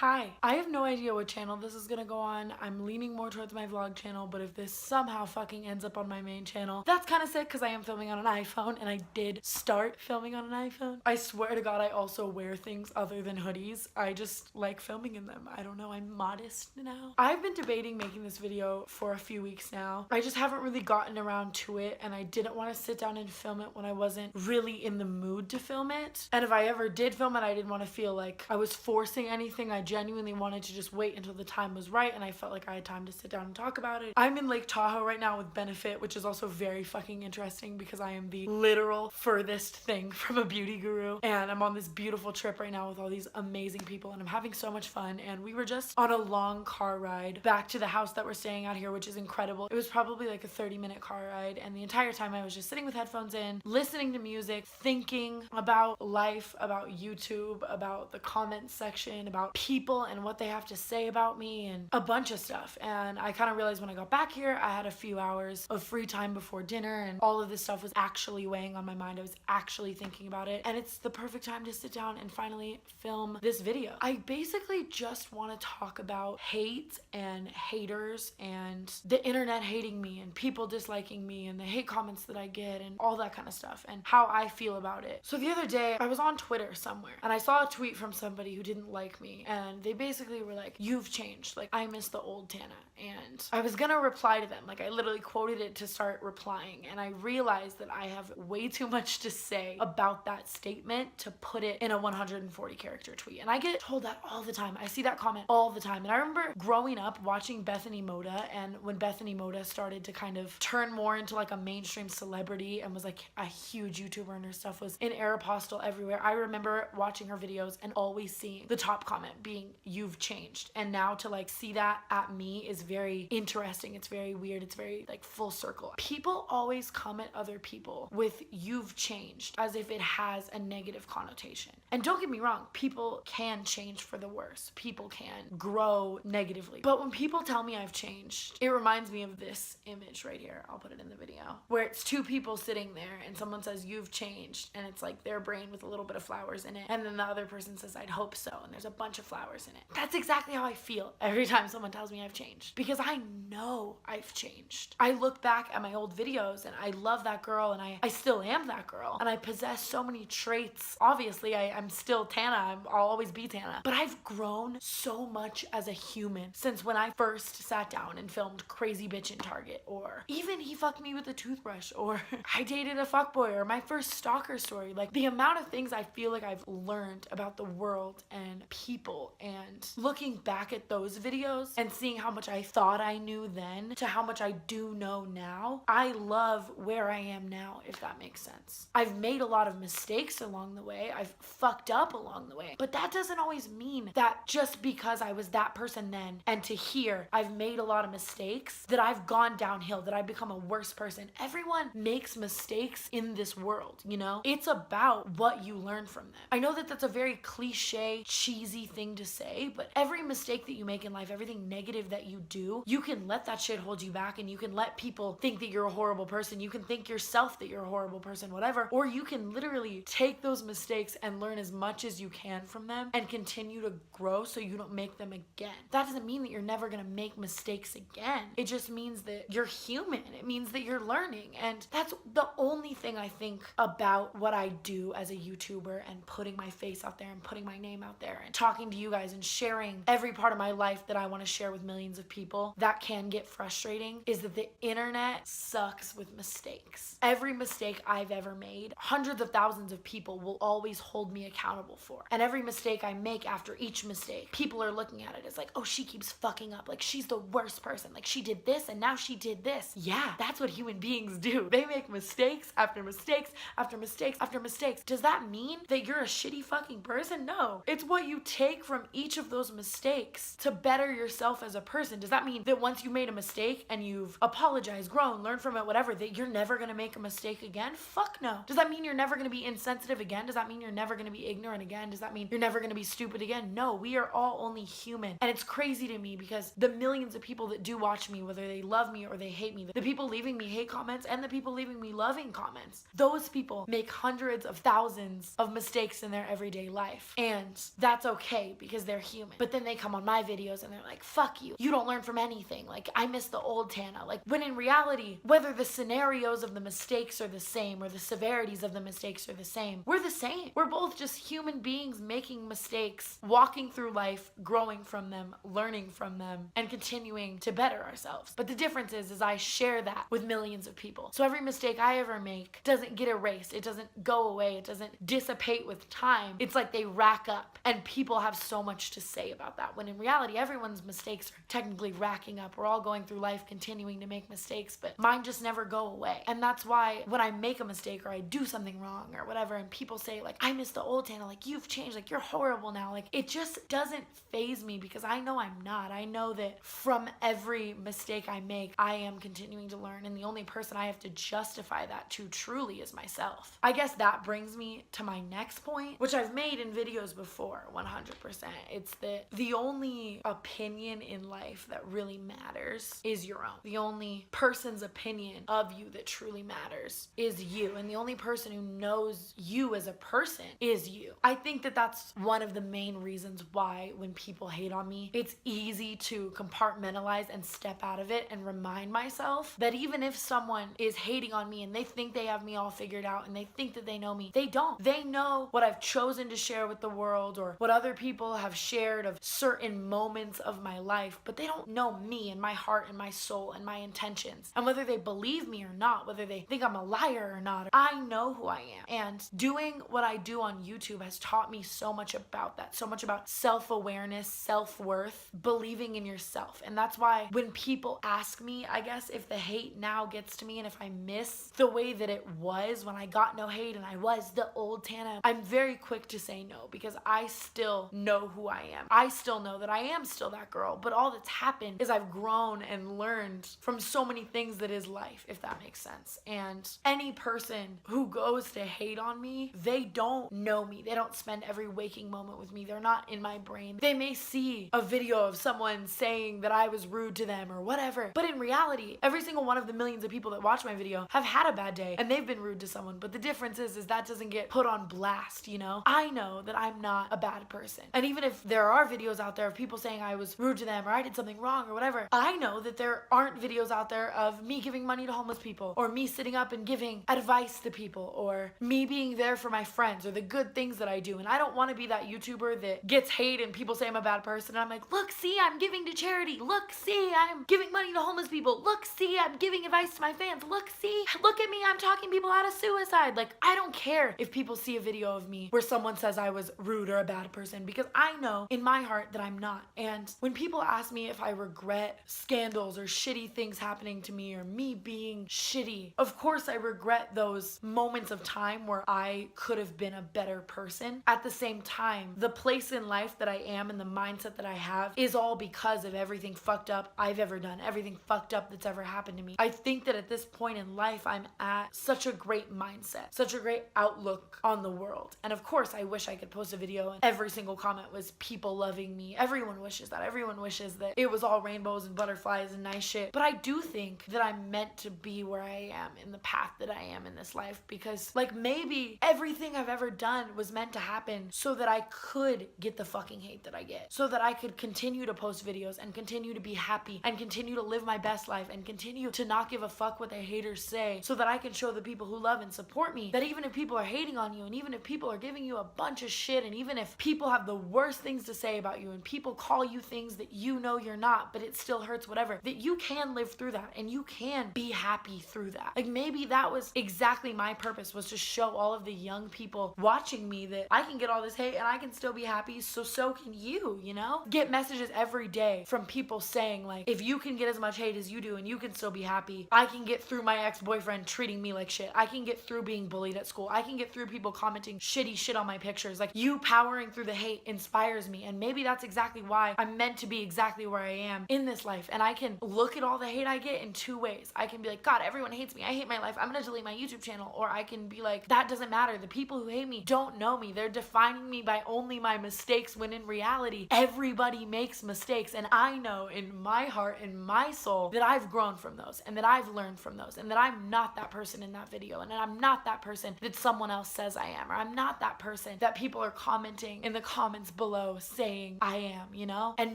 Hi, I have no idea what channel this is gonna go on. I'm leaning more towards my vlog channel, but if this somehow fucking ends up on my main channel, that's kind of sick because I am filming on an iPhone and I did start filming on an iPhone. I swear to God, I also wear things other than hoodies. I just like filming in them. I don't know, I'm modest now. I've been debating making this video for a few weeks now. I just haven't really gotten around to it and I didn't want to sit down and film it when I wasn't really in the mood to film it. And if I ever did film it, I didn't want to feel like I was forcing anything. I genuinely wanted to just wait until the time was right and I felt like I had time to sit down and talk about it. I'm in Lake Tahoe right now with Benefit, which is also very fucking interesting because I am the literal furthest thing from a beauty guru, and I'm on this beautiful trip right now with all these amazing people and I'm having so much fun. And we were just on a long car ride back to the house that we're staying at here, which is incredible. It was probably like a 30-minute car ride, and the entire time I was just sitting with headphones in, listening to music, thinking about life, about YouTube, about the comments section, about people and what they have to say about me, and a bunch of stuff. And I kind of realized when I got back here, I had a few hours of free time before dinner and all of this stuff was actually weighing on my mind. I was actually thinking about it, and it's the perfect time to sit down and finally film this video. I basically just want to talk about hate and haters and the internet hating me and people disliking me and the hate comments that I get and all that kind of stuff and how I feel about it. So the other day I was on Twitter somewhere and I saw a tweet from somebody who didn't like me, and they basically were like, "You've changed, like I miss the old Tana." And I was gonna reply to them, like I literally quoted it to start replying, and I realized that I have way too much to say about that statement to put it in a 140 character tweet. And I get told that all the time. I see that comment all the time. And I remember growing up watching Bethany Moda, and when Bethany Moda started to kind of turn more into like a mainstream celebrity and was like a huge YouTuber and her stuff was in Aeropostale everywhere, I remember watching her videos and always seeing the top comment being, "You've changed." And now to like see that at me is very interesting. It's very weird. It's very like full circle. People always come at other people with "you've changed" as if it has a negative connotation. And don't get me wrong, people can change for the worse. People can grow negatively. But when people tell me I've changed, it reminds me of this image right here. I'll put it in the video, where it's two people sitting there and someone says, "You've changed," and it's like their brain with a little bit of flowers in it. And then the other person says, "I'd hope so," and there's a bunch of flowers in it. That's exactly how I feel every time someone tells me I've changed, because I know I've changed. I look back at my old videos and I love that girl, and I still am that girl, and I possess so many traits. Obviously I'm still Tana. I'll always be Tana, but I've grown so much as a human since when I first sat down and filmed Crazy Bitch in Target, or even He Fucked Me with a Toothbrush, or I Dated a Fuckboy, or my first stalker story. Like the amount of things I feel like I've learned about the world and people, and looking back at those videos and seeing how much I thought I knew then to how much I do know now, I love where I am now, if that makes sense. I've made a lot of mistakes along the way. I've fucked up along the way, but that doesn't always mean that just because I was that person then and to here I've made a lot of mistakes that I've gone downhill, that I've become a worse person. Everyone makes mistakes in this world, you know? It's about what you learn from them. I know that that's a very cliche, cheesy thing to say, but every mistake that you make in life, everything negative that you do, you can let that shit hold you back, and you can let people think that you're a horrible person. You can think yourself that you're a horrible person, whatever, or you can literally take those mistakes and learn as much as you can from them and continue to grow so you don't make them again. That doesn't mean that you're never gonna make mistakes again. It just means that you're human. It means that you're learning, and that's the only thing I think about what I do as a YouTuber, and putting my face out there and putting my name out there and talking to you guys and sharing every part of my life that I want to share with millions of people. That can get frustrating, is that the internet sucks with mistakes. Every mistake I've ever made, hundreds of thousands of people will always hold me accountable for. And every mistake I make, after each mistake, people are looking at it as like, "Oh, she keeps fucking up. Like she's the worst person. Like she did this and now she did this." Yeah, that's what human beings do. They make mistakes after mistakes after mistakes after mistakes. Does that mean that you're a shitty fucking person? No. It's what you take from each of those mistakes to better yourself as a person. Does that mean that once you made a mistake and you've apologized, grown, learned from it, whatever, that you're never gonna make a mistake again? Fuck no. Does that mean you're never gonna be insensitive again? Does that mean you're never gonna be ignorant again? Does that mean you're never gonna be stupid again? No, we are all only human. And it's crazy to me because the millions of people that do watch me, whether they love me or they hate me, the people leaving me hate comments and the people leaving me loving comments, those people make hundreds of thousands of mistakes in their everyday life. And that's okay, because they're human. But then they come on my videos and they're like, fuck you. You don't learn from anything. Like, I miss the old Tana. Like, when in reality, whether the scenarios of the mistakes are the same or the severities of the mistakes are the same, we're the same. We're both just human beings making mistakes, walking through life, growing from them, learning from them, and continuing to better ourselves. But the difference is I share that with millions of people. So every mistake I ever make doesn't get erased. It doesn't go away. It doesn't dissipate with time. It's like they rack up, and people have so much to say about that, when in reality, everyone's mistakes are technically racking up. We're all going through life continuing to make mistakes, but mine just never go away. And that's why when I make a mistake or I do something wrong or whatever, and people say like, I miss the old Tana, like, you've changed, like, you're horrible now, like, it just doesn't faze me, because I know I'm not. I know that from every mistake I make, I am continuing to learn, and the only person I have to justify that to truly is myself. I guess that brings me to my next point, which I've made in videos before, 100%. It's that the only opinion in life that really matters is your own. The only person's opinion of you that truly matters is you, and the only person who knows you as a person is you. I think that that's one of the main reasons why when people hate on me, it's easy to compartmentalize and step out of it and remind myself that even if someone is hating on me and they think they have me all figured out and they think that they know me, they don't. They know what I've chosen to share with the world or what other people have shared of certain moments of my life, but they don't know me and my heart and my soul and my intentions. And whether they believe me or not, whether they think I'm a liar or not, I know who I am. And doing what I do on YouTube has taught me so much about that, so much about self-awareness, self-worth, believing in yourself. And that's why when people ask me, I guess, if the hate now gets to me and if I miss the way that it was when I got no hate and I was the old Tana, I'm very quick to say no, because I still know who I am. I still know that I am still that girl, but all that's happened is I've grown and learned from so many things that is life, if that makes sense. And any person who goes to hate on me, they don't know me. They don't spend every waking moment with me. They're not in my brain. They may see a video of someone saying that I was rude to them or whatever, but in reality, every single one of the millions of people that watch my video have had a bad day and they've been rude to someone. But the difference is that doesn't get put on blast, you know? I know that I'm not a bad person. And even if there are videos out there of people saying I was rude to them or I did something wrong or whatever, I know that there aren't videos out there of me giving money to homeless people or me sitting up and giving advice to people or me being there for my friends or the good things that I do. And I don't want to be that YouTuber that gets hate and people say I'm a bad person. And I'm like, look, see, I'm giving to charity. Look, see, I'm giving money to homeless people. Look, see, I'm giving advice to my fans. Look, see, look at me, I'm talking people out of suicide. Like, I don't care if people see a video of me where someone says I was rude or a bad person, because I know in my heart that I'm not. And when people ask me if I regret scandals or shitty things happening to me or me being shitty, of course I regret those moments of time where I could have been a better person. At the same time, the place in life that I am and the mindset that I have is all because of everything fucked up I've ever done, everything fucked up that's ever happened to me. I think that at this point in life, I'm at such a great mindset, such a great outlook on the world. And of course, I wish I could post a video and every single comment was people loving me. Everyone wishes that. Everyone wishes that it was all rainbows and butterflies and nice shit. But I do think that I'm meant to be where I am in the path that I am in this life, because like maybe everything I've ever done was meant to happen so that I could get the fucking hate that I get, so that I could continue to post videos and continue to be happy and continue to live my best life and continue to not give a fuck what the haters say, so that I can show the people who love and support me that even if people are hating on you and even if people are giving you a bunch of shit and even if people have the worst things to say about you and people call you things that you know you're not but it still hurts, whatever, that you can live through that and you can be happy through that. Like maybe that was exactly my purpose, was to show all of the young people watching me that I can get all this hate and I can still be happy, so can you, you know? Get messages every day from people saying like, if you can get as much hate as you do and you can still be happy, I can get through my ex-boyfriend treating me like shit. I can get through being bullied at school. I can get through people commenting shitty shit on my pictures. Like, you powering through the hate inspires me, and maybe that's exactly why I'm meant to be exactly where I am in this life. And I can look at all the hate I get in two ways. I can be like, God, everyone hates me, I hate my life, I'm gonna delete my YouTube channel. Or I can be like, that doesn't matter, the people who hate me don't know me, they're defining me by only my mistakes, when in reality everybody makes mistakes. And I know in my heart and my soul that I've grown from those and that I've learned from those and that I'm not that person in that video and that I'm not that person that someone else says I am, or I'm not that person that people are commenting in the comments below saying I am, you know? And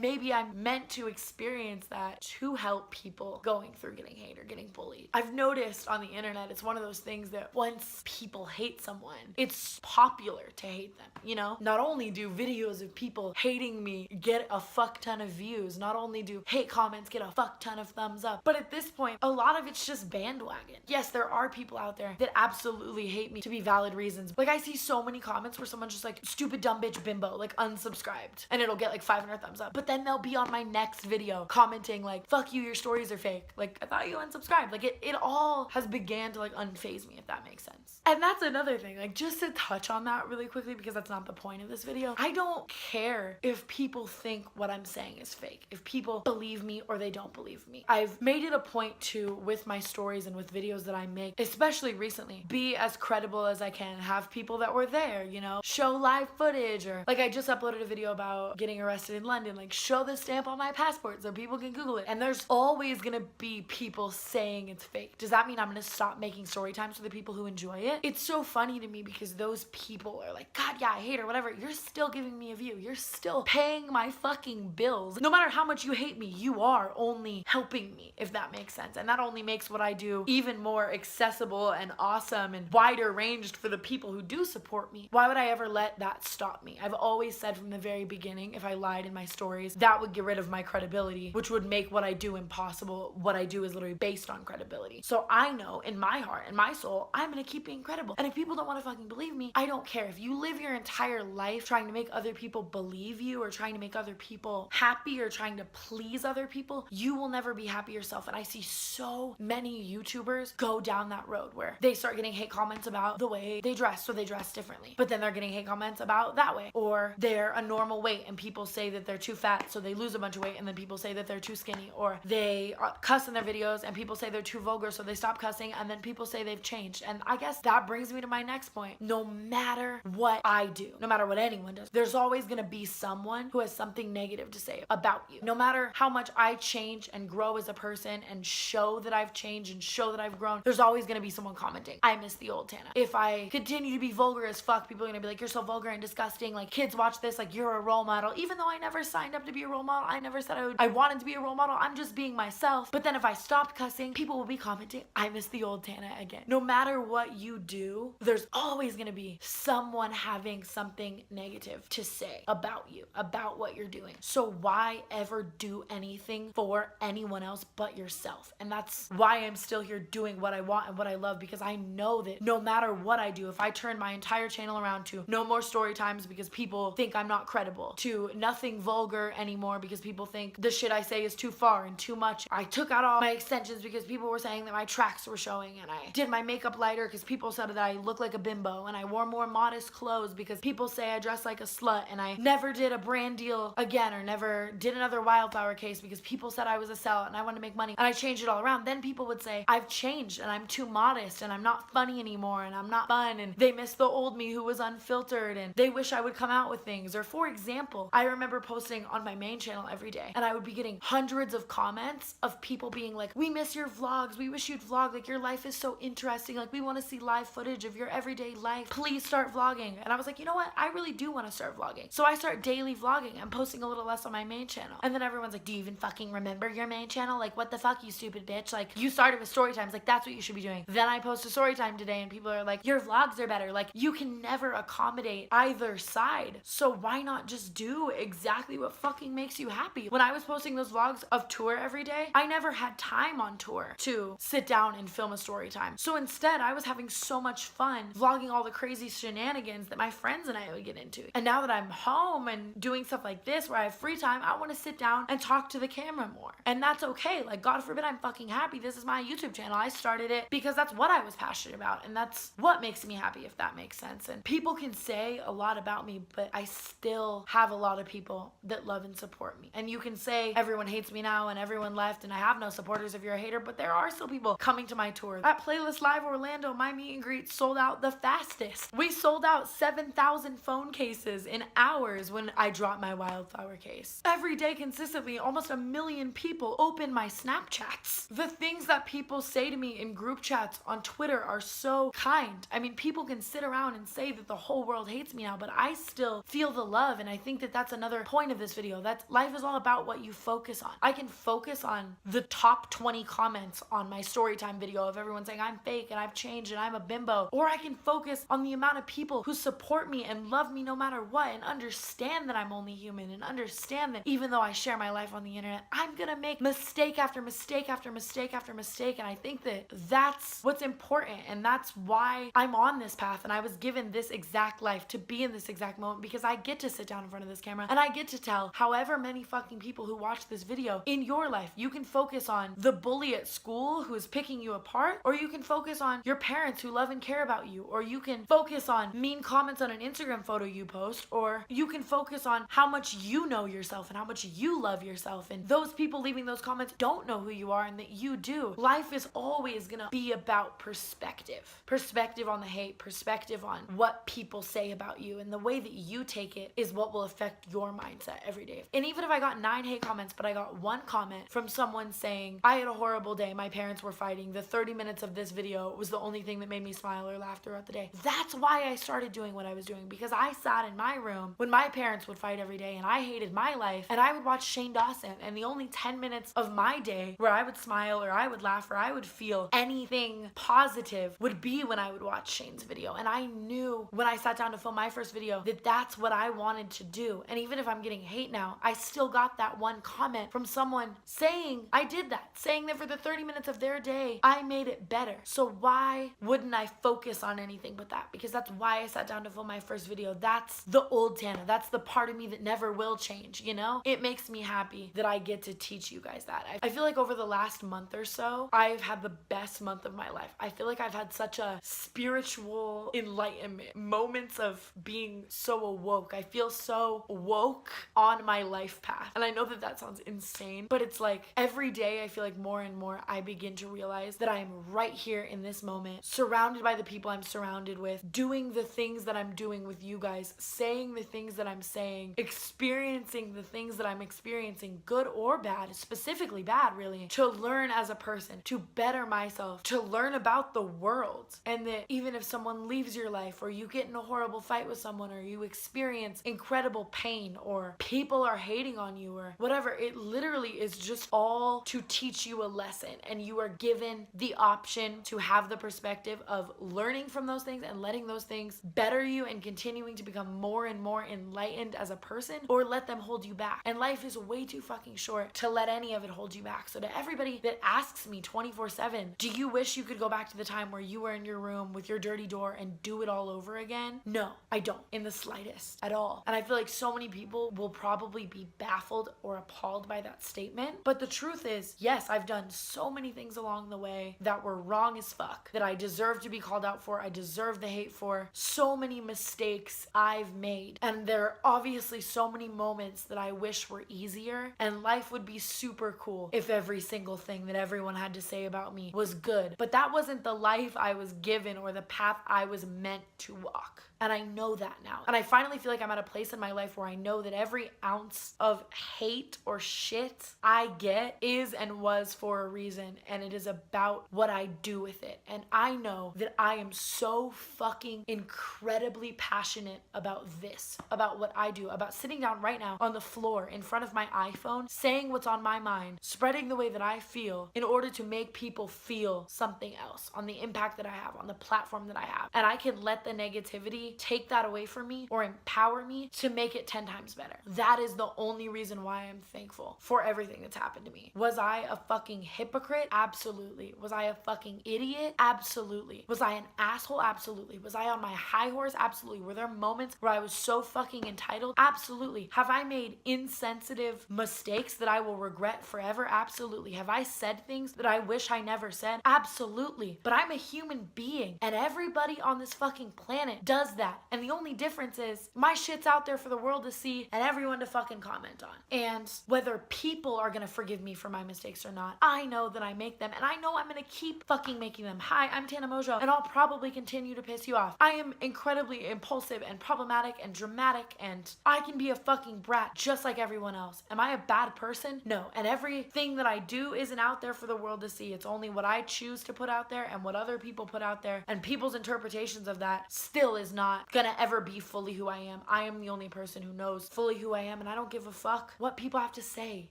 maybe I'm meant to experience that to help people going through getting hate or getting bullied. I've noticed on the internet, it's one of those things that once people hate someone, it's popular to hate them, you know? Not only do videos of people hating me get a fuck ton of views, not only do hate comments get a fuck ton of thumbs up, but at this point, a lot of it's just bandwagon. Yes, there are people out there that absolutely hate me to be valid reasons. Like, I see so many comments where someone's just like, stupid dumb bitch bimbo, like unsubscribed, and it'll get like 500 thumbs up. But then they'll be on my next video commenting like, fuck you, your stories are fake. Like, I thought you unsubscribed. Like, it all has began to like unfaze me, if that makes sense. And that's another thing, like, just to touch on that really quickly, because that's not the point of this video. I don't care if people think what I'm saying is fake, if people believe me or they don't believe me. I've made it a point to, with my stories and with videos that I make, especially recently, be as credible as I can, have people that were there, you know, show live footage, or like I just uploaded a video about getting arrested in London, like show the stamp on my passport so people can Google it. And there's always gonna be people saying it's fake. Does that mean I'm gonna stop making story times for the people who enjoy it? It's so funny to me because those people are like, God, yeah, I hate her, whatever. You're still giving me a view. You're still paying my fucking bills. No matter how much you hate me, you are only helping me, if that makes sense. And that only makes what I do even more accessible and awesome and wider ranged for the people who do support me. Why would I ever let that stop me? I've always said from the very beginning, if I lied in my stories, that would get rid of my credibility, which would make what I do impossible. What I do is literally based on credibility. So I know in my heart and my soul, I'm gonna keep being credible. And if people don't want to fucking believe me, I don't care. If you live your entire life trying to make other people believe you, or trying to make other people happy, or trying to please other people, you will never be happy yourself. And I see so many YouTubers go down that road where they start getting hate comments about the way they dress, so they dress differently. But then they're getting hate comments about that way. Or they're a normal weight and people say that they're too fat, so they lose a bunch of weight, and then people say that they're too skinny. Or they cuss in their videos and people say they're too vulgar, so they stop cussing, and then people say they've changed. And I guess that brings me to my next point. No matter what I do, no matter what anyone does, there's always gonna be someone who has something negative to say about you. No matter how much I change and grow as a person and show that I've changed and show that I've grown, there's always gonna be someone commenting, I miss the old Tana. If I continue to be vulgar as fuck, people are gonna be like, you're so vulgar and disgusting, like kids watch this, like you're a role model. Even though I never signed up to be a role model, I never said I wanted to be a role model, I'm just being myself. But then if I stopped cussing, people will be commenting, I miss the old Tana again. No matter what you do, there's always gonna be someone having something negative to say about you, about what you're doing. So why ever do anything for anyone else but yourself? And that's why I'm still here doing what I want and what I love, because I know that no matter what I do, if I turn my entire channel around to no more story times because people think I'm not credible, to nothing vulgar anymore because people think the shit I say is too far and too much. I took out all my extensions because people were saying that my tracks were showing, and I did my makeup lighter because people said that I look like a bimbo, and I wore more modest clothes because people say I dress like a slut, and I never did a brand deal again or never did another wildflower case because people said I was a sellout and I wanted to make money, and I changed it all around. Then people would say I've changed and I'm too modest and I'm not funny anymore and I'm not fun, and they miss the old me who was unfiltered, and they wish I would come out with things. Or for example, I remember posting on my main channel every day, and I would be getting hundreds of comments of people being like, we miss your vlogs, we wish you'd vlog, like your life is so interesting, like we want to see live footage of your everyday life, please start vlogging. And I was like, you know what, I really do want to start vlogging. So I start daily vlogging and posting a little less on my main channel. And then everyone's like, do you even fucking remember your main channel? Like, what the fuck, you stupid bitch? Like, you started with story times, like that's what you should be doing. Then I post a story time today and people are like, your vlogs are better. Like, you can never accommodate either side, so why not just do exactly what fucking makes you happy? When I was posting those vlogs of tour every day, I never had time on tour to sit down and film a story time. So instead, I was having so much fun vlogging all the crazy shenanigans that my friends and I would get into. And now that I'm home and doing stuff like this where I have free time, I want to sit down and talk to the camera more. And that's okay. Like, God forbid I'm fucking happy. This is my YouTube channel. I started it because that's what I was passionate about, and that's what makes me happy, if that makes sense. And people can say a lot about me, but I still have a lot of people that love and support me. And you can say everyone hates me now and everyone left and I have no supporters if you're a hater, but there are still people coming to my tour. At Playlist Live Orlando, my meet and greet sold out the fastest. We sold out 7,000 phone cases in hours when I dropped my wildflower case. Every day consistently, almost 1 million people open my Snapchats. The things that people say to me in group chats on Twitter are so kind. I mean, people can sit around and say that the whole world hates me now, but I still feel the love. And I think that that's another point of this video. That's life is all about what you focus on. I can focus on the top 20 comments on my story time video of everyone saying I'm fake and I've changed and I'm a bimbo, or I can focus on the amount of people who support me and love me no matter what, and understand that I'm only human, and understand that even though I share my life on the internet, I'm gonna make mistake after mistake after mistake after mistake. And I think that that's what's important, and that's why I'm on this path, and I was given this exact life to be in this exact moment, because I get to sit down in front of this camera and I get to tell however many fucking people who watch this video in your life. You can focus on the bully at school who is picking you apart, or you can focus on your parents who love and care about you, or you can focus on mean comments on an Instagram photo you post, or you can focus on how much you know yourself and how much you love yourself, and those people leaving those comments don't know who you are and that you do. Life is always gonna be about perspective. Perspective on the hate, perspective on what people say about you, and the way that you take it is what will affect your mindset every day. And even if I got 9 hate comments, but I got one comment from someone saying, I had a horrible day, my parents were fighting, the 30 minutes of this video was the only thing that made me smile or laugh throughout the day. That's why I started doing what I was doing, because I sat in my room when my parents would fight every day and I hated my life, and I would watch Shane Dawson, and the only 10 minutes of my day where I would smile or I would laugh or I would feel anything positive would be when I would watch Shane's video. And I knew when I sat down to film my first video that that's what I wanted to do. And even if I'm getting hate now, I still got that one comment from someone saying I did that, saying that for the 30 minutes of their day, I made it better. So why wouldn't I focus on anything but that? Because that's why I sat down to film my first video. That's the old Tana. That's the part of me that never will change, you know? It makes me happy that I get to teach you guys that. I feel like over the last month or so, I've had the best month of my life. I feel like I've had such a spiritual enlightenment, moments of being so awoke. I feel so woke on my life path. And I know that that sounds insane, but it's like every day I feel like more and more I begin to realize that I'm right here in this moment, surrounded by the people I'm surrounded with, doing the things that I'm doing with you guys, saying the things that I'm saying, experiencing the things that I'm experiencing, good or bad, specifically bad really, to learn as a person, to better myself, to learn about the world. And that even if someone leaves your life, or you get in a horrible fight with someone, or you experience incredible pain, or people are hating on you, or whatever, it literally is just all to teach you a lesson. And you are given the option to have the perspective of learning from those things and letting those things better you and continuing to become more and more enlightened as a person, or let them hold you back. And life is way too fucking short to let any of it hold you back. So to everybody that asks me 24/7, do you wish you could go back to the time where you were in your room with your dirty door and do it all over again? No, I don't in the slightest at all. And I feel like so many people will probably be baffled or appalled by that statement. But the truth is, yes, I've done so many things along the way that were wrong as fuck, that I deserve to be called out for, I deserve the hate for. So many mistakes I've made. And there are obviously so many moments that I wish were easier, and life would be super cool if every single thing that everyone had to say about me was good. But that wasn't the life I was given or the path I was meant to walk. And I know that now. And I finally feel like I'm at a place in my life where I know that every ounce of hate or shit I get is and was for a reason. And it is about what I do with it. And I know that I am so fucking incredibly passionate about this, about what I do, about sitting down right now on the floor in front of my iPhone, saying what's on my mind, spreading the way that I feel in order to make people feel something else on the impact that I have, on the platform that I have. And I can let the negativity take that away from me or empower me to make it 10 times better. That is the only reason why I'm thankful for everything that's happened to me. Was I a fucking hypocrite? Absolutely. Was I a fucking idiot? Absolutely. Was I an asshole? Absolutely. Was I on my high horse? Absolutely. Were there moments where I was so fucking entitled? Absolutely. Have I made insensitive mistakes that I will regret forever? Absolutely. Have I said things that I wish I never said? Absolutely. But I'm a human being, and everybody on this fucking planet does that. And the only difference is my shit's out there for the world to see and everyone to fucking comment on. And whether people are gonna forgive me for my mistakes or not, I know that I make them, and I know I'm gonna keep fucking making them. Hi, I'm Tana Mongeau, and I'll probably continue to piss you off. I am incredibly impulsive and problematic and dramatic, and I can be a fucking brat just like everyone else. Am I a bad person? No. And everything that I do isn't out there for the world to see. It's only what I choose to put out there and what other people put out there, and people's interpretations of that still is not gonna ever be fully who I am. I am the only person who knows fully who I am, and I don't give a fuck what people have to say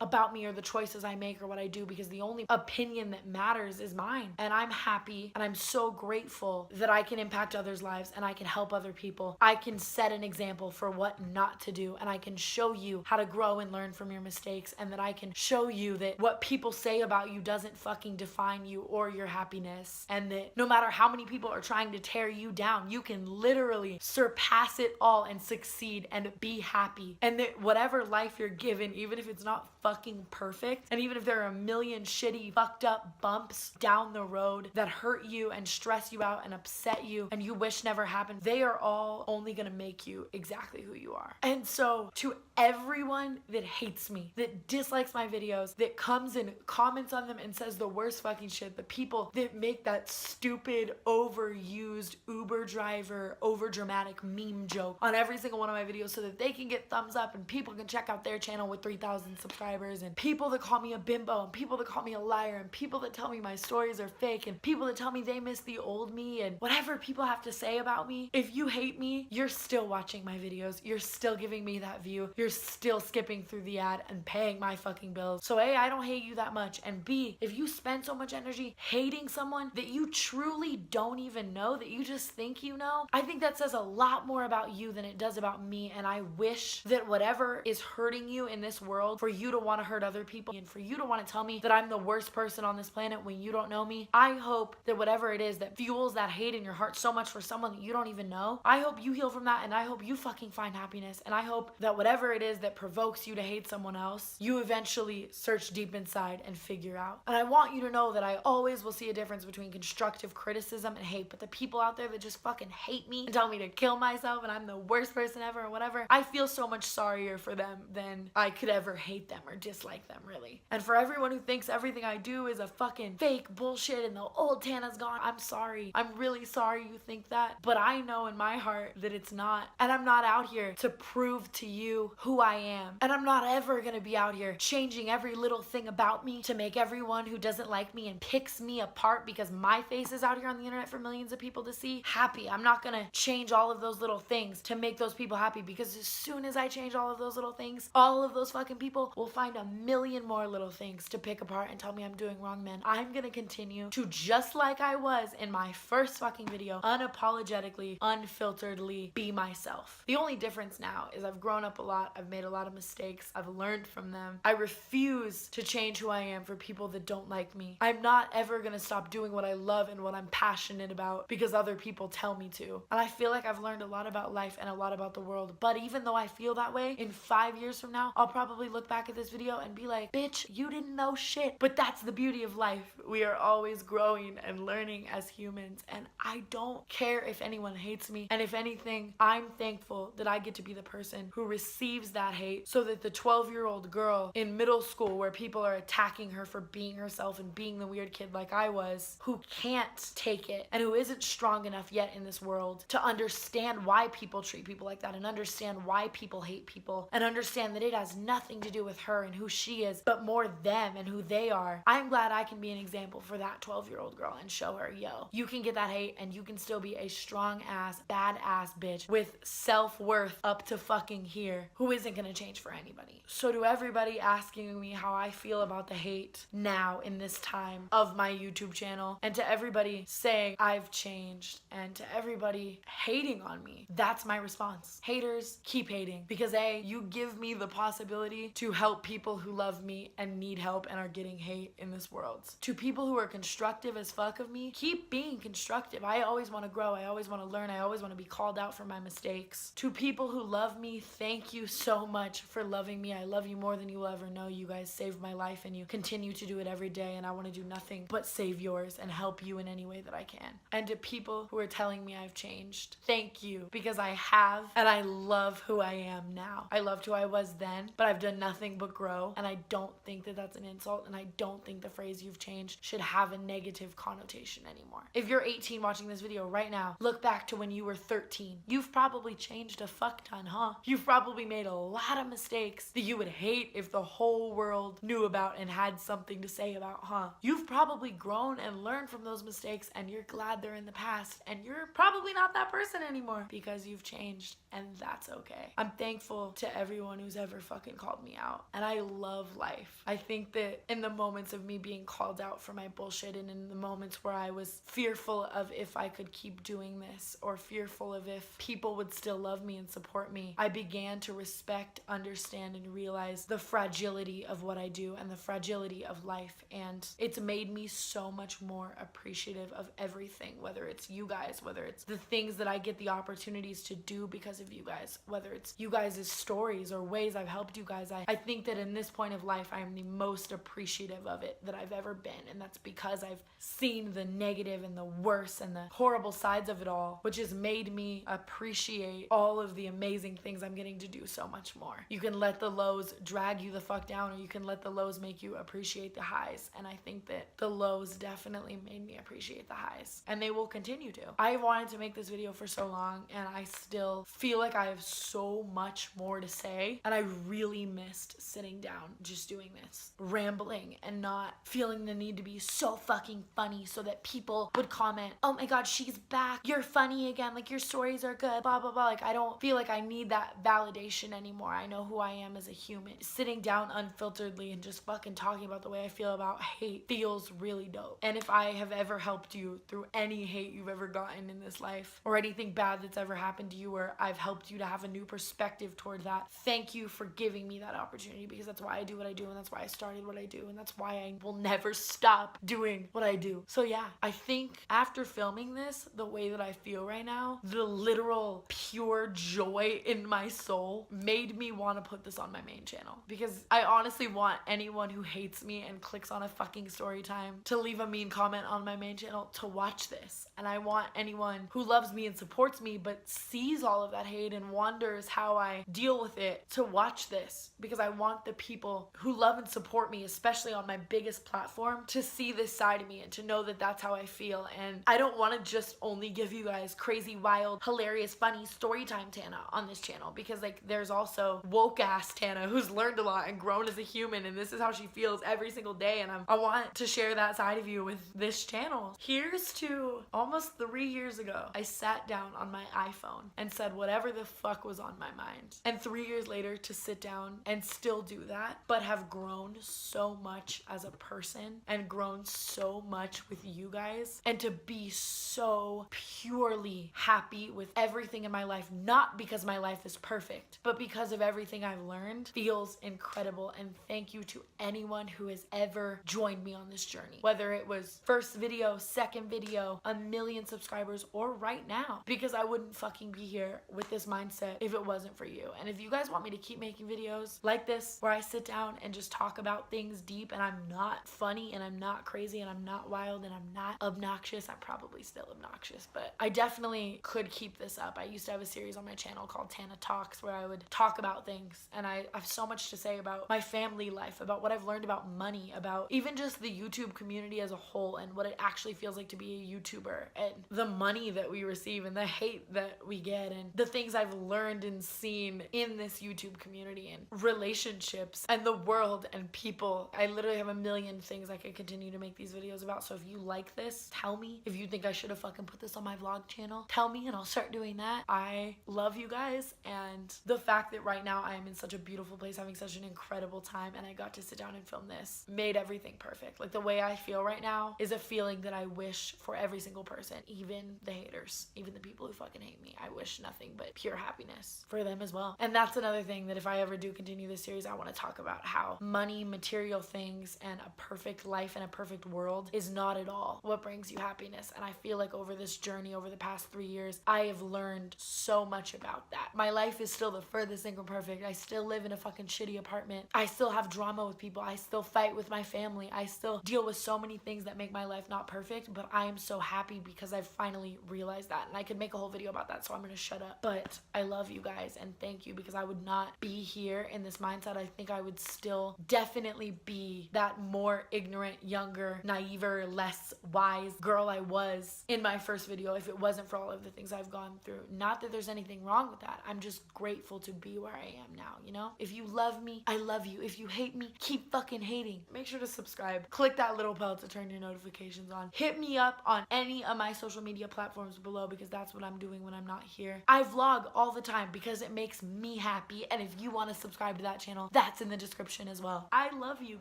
about me or the choices I make or what I do, because the only opinion that matters is mine. And I'm happy and I'm so grateful that I can impact others' lives and I can help other people. I can set an example for what not to do, and I can show you how to grow and learn from your mistakes, and that I can show you that what people say about you doesn't fucking define you or your happiness, and that no matter how many people are trying to tear you down, you can literally surpass it all and succeed and be happy. And that whatever life you're given, even if it's not fucking perfect, and even if there are a million shitty fucked up bumps down the road that hurt you and stress you out and upset you and you wish never happened, they are all only gonna make you exactly who you are. And so to everyone that hates me, that dislikes my videos, that comes and comments on them and says the worst fucking shit, the people that make that stupid overused Uber driver over dramatic meme joke on every single one of my videos so that they can get thumbs up and people can check out their channel with 3,000 subscribers, and people that call me a bimbo, and people that call me a liar, and people that tell me my stories are fake, and people that tell me they miss the old me, and whatever people have to say about me. If you hate me, you're still watching my videos, you're still giving me that view, you're still skipping through the ad and paying my fucking bills. So A, I don't hate you that much, and B, if you spend so much energy hating someone that you truly don't even know, that you just think you know, I think that says a lot more about you than it does about me. And I wish that whatever is hurting you in this world, for you to want to hurt other people and for you to want to tell me that I'm the worst person on this planet when you don't know me, I hope that whatever it is that fuels that hate in your heart so much for someone that you don't even know, I hope you heal from that, and I hope you fucking find happiness, and I hope that whatever it is that provokes you to hate someone else, you eventually search deep inside and figure out. And I want you to know that I always will see a difference between constructive criticism and hate, but the people out there that just fucking hate me and tell me to kill myself and I'm the worst person ever or whatever, I feel so much sorrier for them than I could ever hate them or dislike them, really. And for everyone who thinks everything I do is a fucking fake bullshit and the old Tana's gone, I'm sorry. I'm really sorry you think that, but I know in my heart that it's not. And I'm not out here to prove to you who I am. And I'm not ever gonna be out here changing every little thing about me to make everyone who doesn't like me and picks me apart because my face is out here on the internet for millions of people to see happy. I'm not gonna change all of those little things to make those people happy, because as soon as I change all of those little things, all of those fucking people will find a million more little things to pick apart and tell me I'm doing wrong. Man, I'm gonna continue to, just like I was in my first fucking video, unapologetically, unfilteredly be myself. The only difference now is I've grown up a lot, I've made a lot of mistakes, I've learned from them. I refuse to change who I am for people that don't like me. I'm not ever gonna stop doing what I love and what I'm passionate about because other people tell me to. And I feel like I've learned a lot about life and a lot about the world. But even though I feel that way, in 5 years from now, I'll probably look back at this video and be like, bitch, you didn't know shit. But that's the beauty of life. We are always growing and learning as humans. And I don't care if anyone hates me. And if anything, I'm thankful that I get to be the person who receives that hate, so that the 12-year-old girl in middle school where people are attacking her for being herself and being the weird kid like I was, who can't take it and who isn't strong enough yet in this world to understand why people treat people like that and understand why people hate people and understand that it has nothing to do with her and who she is, but more them and who they are. I'm glad I can be an example for that 12-year-old girl and show her, yo, you can get that hate and you can still be a strong ass, badass bitch with self-worth up to fucking here, who isn't gonna change for anybody. So to everybody asking me how I feel about the hate now in this time of my YouTube channel, and to everybody saying I've changed, and to everybody hating on me, that's my response. Haters, keep hating, because A, you give me the possibility to help people who love me and need help and are getting hate in this world. To people who are constructive as fuck of me, keep being constructive. I always want to grow, I always want to learn, I always want to be called out for my mistakes. To people who love me, thank you so much for loving me. I love you more than you will ever know. You guys saved my life and you continue to do it every day, and I want to do nothing but save yours and help you in any way that I can. And to people who are telling me I've changed, thank you, because I have, and I love who I am now. I loved who I was then, but I've done nothing but grow, and I don't think that that's an insult, and I don't think the phrase you've changed should have a negative connotation anymore. If you're 18 watching this video right now, look back to when you were 13. You've probably changed a fuck ton, huh? You've probably made a lot of mistakes that you would hate if the whole world knew about and had something to say about, huh? You've probably grown and learned from those mistakes, and you're glad they're in the past, and you're probably not that person anymore because you've changed. changed, and that's okay. I'm thankful to everyone who's ever fucking called me out, and I love life. I think that in the moments of me being called out for my bullshit, and in the moments where I was fearful of if I could keep doing this, or fearful of if people would still love me and support me, I began to respect, understand, and realize the fragility of what I do and the fragility of life. And it's made me so much more appreciative of everything, whether it's you guys, whether it's the things that I get the opportunities to do because of you guys, whether it's you guys' stories or ways I've helped you guys. I think that in this point of life, I am the most appreciative of it that I've ever been. And that's because I've seen the negative and the worse and the horrible sides of it all, which has made me appreciate all of the amazing things I'm getting to do so much more. You can let the lows drag you the fuck down, or you can let the lows make you appreciate the highs. And I think that the lows definitely made me appreciate the highs, and they will continue to. I wanted to make this video for so long, and I still feel like I have so much more to say, and I really missed sitting down just doing this, rambling, and not feeling the need to be so fucking funny so that people would comment, oh my god, she's back, you're funny again, like your stories are good, blah blah blah. Like, I don't feel like I need that validation anymore. I know who I am as a human. Sitting down unfilteredly and just fucking talking about the way I feel about hate feels really dope. And if I have ever helped you through any hate you've ever gotten in this life, or anything bad that's ever happened to you, or I've helped you to have a new perspective toward that, thank you for giving me that opportunity, because that's why I do what I do, and that's why I started what I do, and that's why I will never stop doing what I do. So yeah, I think after filming this, the way that I feel right now, the literal pure joy in my soul made me want to put this on my main channel, because I honestly want anyone who hates me and clicks on a fucking story time to leave a mean comment on my main channel to watch this. And I want anyone who loves me and supports me but sees all of that hate and wonders how I deal with it to watch this, because I want the people who love and support me, especially on my biggest platform, to see this side of me and to know that that's how I feel. And I don't want to just only give you guys crazy, wild, hilarious, funny story time Tana on this channel, because like there's also woke ass Tana who's learned a lot and grown as a human, and this is how she feels every single day, and I want to share that side of you with this channel. Here's to almost 3 years ago, I sat down on my iPhone and said whatever the fuck was on my mind, and 3 years later to sit down and still do that, but have grown so much as a person and grown so much with you guys, and to be so purely happy with everything in my life, not because my life is perfect, but because of everything I've learned, feels incredible. And thank you to anyone who has ever joined me on this journey, whether it was first video, second video, a million subscribers, or right now, because I wouldn't fucking be here with this mindset if it wasn't for you. And if you guys want me to keep making videos like this where I sit down and just talk about things deep, and I'm not funny, and I'm not crazy, and I'm not wild, and I'm not obnoxious, I'm probably still obnoxious, but I definitely could keep this up. I used to have a series on my channel called Tana Talks where I would talk about things, and I have so much to say about my family life, about what I've learned about money, about even just the YouTube community as a whole, and what it actually feels like to be a YouTuber, and the money that we receive and the hate that we get, and the things I've learned and seen in this YouTube community, and relationships and the world and people. I literally have a million things I could continue to make these videos about. So if you like this, tell me. If you think I should have fucking put this on my vlog channel, tell me and I'll start doing that. I love you guys, and the fact that right now I am in such a beautiful place, having such an incredible time, and I got to sit down and film this, made everything perfect. Like, the way I feel right now is a feeling that I wish for every single person, even the haters, even the people who fucking hate me. I wish nothing but pure happiness for them as well. And that's another thing that if I ever do continue this series, I want to talk about how money, material things, and a perfect life and a perfect world is not at all what brings you happiness. And I feel like over this journey, over the past 3 years, I have learned so much about that. My life is still the furthest thing from perfect. I still live in a fucking shitty apartment. I still have drama with people. I still fight with my family. I still deal with so many things that make my life not perfect, but I am so happy because I've finally realized that. And I could make a whole video about that, so I'm gonna shut up. But I love you guys and thank you, because I would not be here in this mindset. I think I would still definitely be that more ignorant, younger, naiver, less wise girl I was in my first video if it wasn't for all of the things I've gone through. Not that there's anything wrong with that. I'm just grateful to be where I am now, you know? If you love me, I love you. If you hate me, keep fucking hating. Make sure to subscribe. Click that little bell to turn your notifications on. Hit me up on any of my social media platforms below, because that's what I'm doing when I'm not here. I I vlog all the time because it makes me happy, and if you want to subscribe to that channel, that's in the description as well. I love you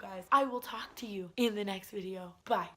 guys. I will talk to you in the next video. Bye.